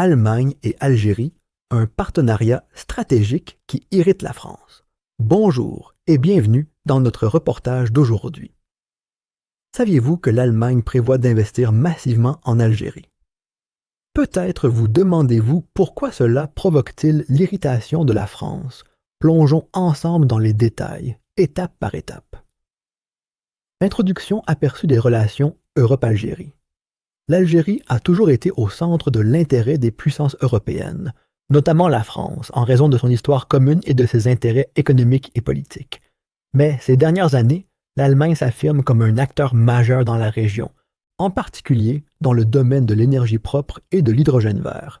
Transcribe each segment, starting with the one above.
Allemagne et Algérie, un partenariat stratégique qui irrite la France. Bonjour et bienvenue dans notre reportage d'aujourd'hui. Saviez-vous que l'Allemagne prévoit d'investir massivement en Algérie? Peut-être vous demandez-vous pourquoi cela provoque-t-il l'irritation de la France. Plongeons ensemble dans les détails, étape par étape. Introduction aperçue des relations Europe-Algérie. L'Algérie a toujours été au centre de l'intérêt des puissances européennes, notamment la France, en raison de son histoire commune et de ses intérêts économiques et politiques. Mais ces dernières années, l'Allemagne s'affirme comme un acteur majeur dans la région, en particulier dans le domaine de l'énergie propre et de l'hydrogène vert.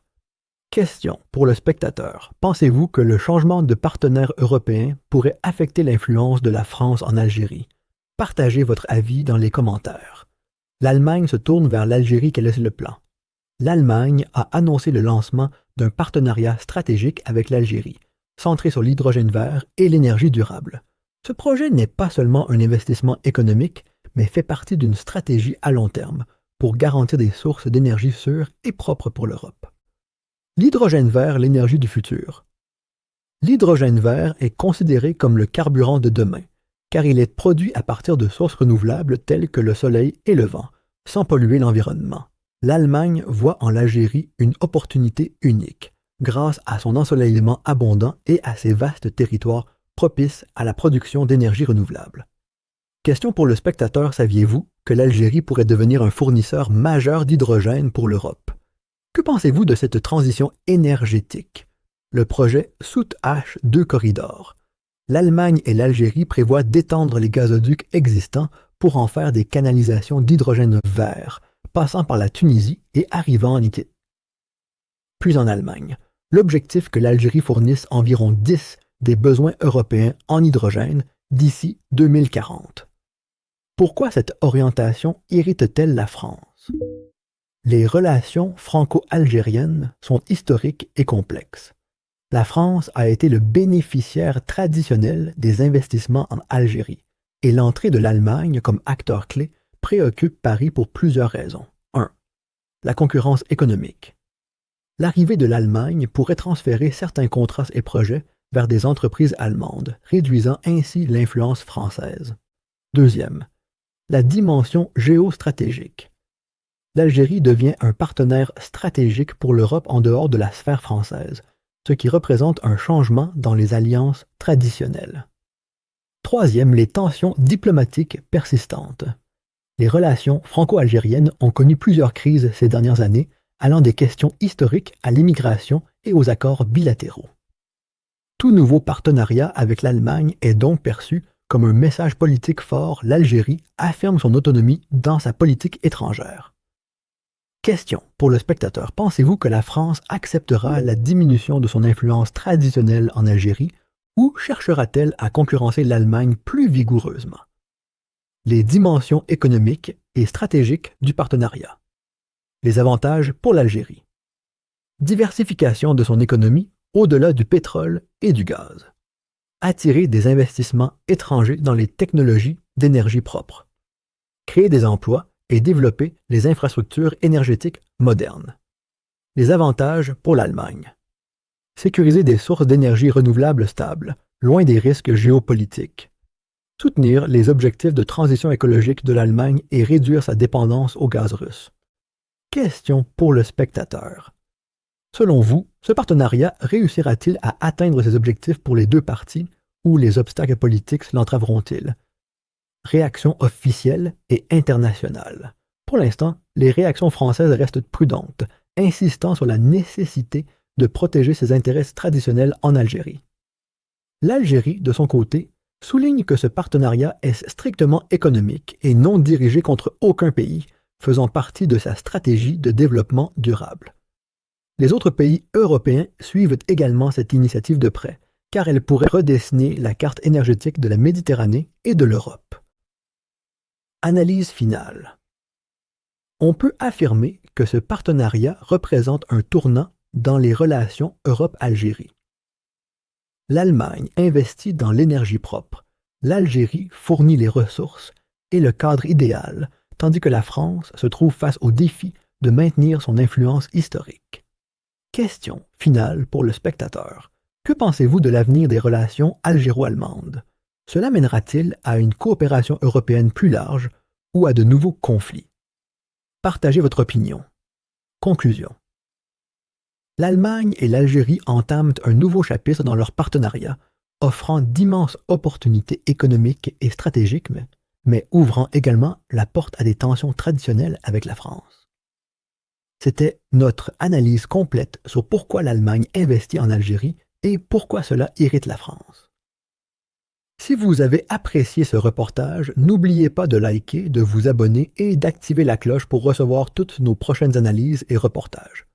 Question pour le spectateur. Pensez-vous que le changement de partenaire européen pourrait affecter l'influence de la France en Algérie? Partagez votre avis dans les commentaires. L'Allemagne se tourne vers l'Algérie. Quel est le plan? L'Allemagne a annoncé le lancement d'un partenariat stratégique avec l'Algérie, centré sur l'hydrogène vert et l'énergie durable. Ce projet n'est pas seulement un investissement économique, mais fait partie d'une stratégie à long terme pour garantir des sources d'énergie sûres et propres pour l'Europe. L'hydrogène vert, l'énergie du futur. L'hydrogène vert est considéré comme le carburant de demain, car il est produit à partir de sources renouvelables telles que le soleil et le vent, sans polluer l'environnement. L'Allemagne voit en l'Algérie une opportunité unique, grâce à son ensoleillement abondant et à ses vastes territoires propices à la production d'énergie renouvelable. Question pour le spectateur, saviez-vous que l'Algérie pourrait devenir un fournisseur majeur d'hydrogène pour l'Europe? Que pensez-vous de cette transition énergétique? Le projet Sout-H 2 Corridor. L'Allemagne et l'Algérie prévoient d'étendre les gazoducs existants pour en faire des canalisations d'hydrogène vert, passant par la Tunisie et arrivant en Italie. Puis en Allemagne, l'objectif que l'Algérie fournisse environ 10 des besoins européens en hydrogène d'ici 2040. Pourquoi cette orientation irrite-t-elle la France? Les relations franco-algériennes sont historiques et complexes. La France a été le bénéficiaire traditionnel des investissements en Algérie, et l'entrée de l'Allemagne comme acteur clé préoccupe Paris pour plusieurs raisons. 1. La concurrence économique. L'arrivée de l'Allemagne pourrait transférer certains contrats et projets vers des entreprises allemandes, réduisant ainsi l'influence française. 2. La dimension géostratégique. L'Algérie devient un partenaire stratégique pour l'Europe en dehors de la sphère française, ce qui représente un changement dans les alliances traditionnelles. 3. Les tensions diplomatiques persistantes. Les relations franco-algériennes ont connu plusieurs crises ces dernières années, allant des questions historiques à l'immigration et aux accords bilatéraux. Tout nouveau partenariat avec l'Allemagne est donc perçu comme un message politique fort. L'Algérie affirme son autonomie dans sa politique étrangère. Question pour le spectateur. Pensez-vous que la France acceptera la diminution de son influence traditionnelle en Algérie ou cherchera-t-elle à concurrencer l'Allemagne plus vigoureusement? Les dimensions économiques et stratégiques du partenariat. Les avantages pour l'Algérie. Diversification de son économie au-delà du pétrole et du gaz. Attirer des investissements étrangers dans les technologies d'énergie propre. Créer des emplois et développer les infrastructures énergétiques modernes. Les avantages pour l'Allemagne. Sécuriser des sources d'énergie renouvelables stables, loin des risques géopolitiques. Soutenir les objectifs de transition écologique de l'Allemagne et réduire sa dépendance au gaz russe. Question pour le spectateur. Selon vous, ce partenariat réussira-t-il à atteindre ses objectifs pour les deux parties ou les obstacles politiques l'entraveront-ils? Réactions officielles et internationales. Pour l'instant, les réactions françaises restent prudentes, insistant sur la nécessité de protéger ses intérêts traditionnels en Algérie. L'Algérie, de son côté, souligne que ce partenariat est strictement économique et non dirigé contre aucun pays, faisant partie de sa stratégie de développement durable. Les autres pays européens suivent également cette initiative de près, car elle pourrait redessiner la carte énergétique de la Méditerranée et de l'Europe. Analyse finale. On peut affirmer que ce partenariat représente un tournant dans les relations Europe-Algérie. L'Allemagne investit dans l'énergie propre, l'Algérie fournit les ressources et le cadre idéal, tandis que la France se trouve face au défi de maintenir son influence historique. Question finale pour le spectateur. Que pensez-vous de l'avenir des relations algéro-allemandes? Cela mènera-t-il à une coopération européenne plus large ou à de nouveaux conflits? Partagez votre opinion. Conclusion. L'Allemagne et l'Algérie entament un nouveau chapitre dans leur partenariat, offrant d'immenses opportunités économiques et stratégiques, mais ouvrant également la porte à des tensions traditionnelles avec la France. C'était notre analyse complète sur pourquoi l'Allemagne investit en Algérie et pourquoi cela irrite la France. Si vous avez apprécié ce reportage, n'oubliez pas de liker, de vous abonner et d'activer la cloche pour recevoir toutes nos prochaines analyses et reportages.